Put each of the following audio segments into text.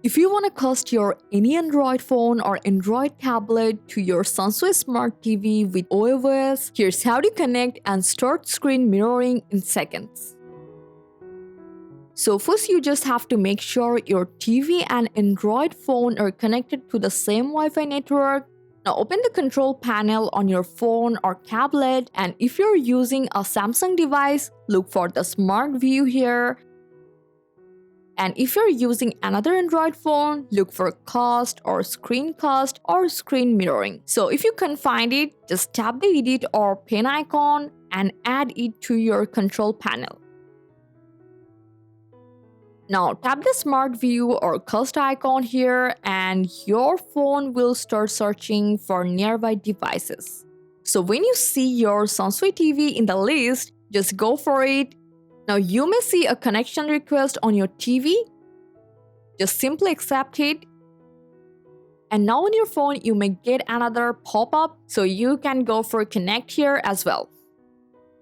If you want to connect your any Android phone or Android tablet to your SANSUI Smart TV with webOS, here's how to connect and start screen mirroring in seconds. So first you just have to make sure your TV and Android phone are connected to the same Wi-Fi network. Now open the control panel on your phone or tablet, and if you're using a Samsung device, look for the Smart View here. And if you're using another Android phone, look for cast or screencast or screen mirroring. So if you can't find it, just tap the edit or pen icon and add it to your control panel. Now tap the Smart View or cast icon here and your phone will start searching for nearby devices. So when you see your SANSUI TV in the list, just go for it. Now you may see a connection request on your TV. Just simply accept it. And now on your phone you may get another pop-up, so you can go for connect here as well.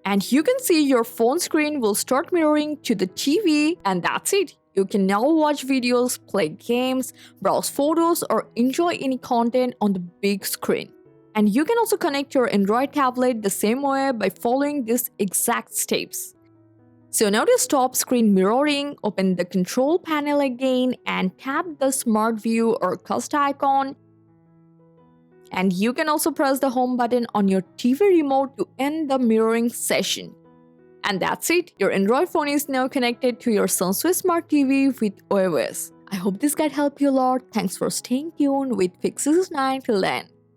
And you can see your phone screen will start mirroring to the TV, and that's it. You can now watch videos, play games, browse photos, or enjoy any content on the big screen. And you can also connect your Android tablet the same way by following these exact steps. So now to stop screen mirroring, open the control panel again and tap the Smart View or cast icon. And you can also press the home button on your TV remote to end the mirroring session. And that's it, your Android phone is now connected to your SANSUI Smart TV with webOS. I hope this guide helped you a lot. Thanks for staying tuned with Fixes 9 till then.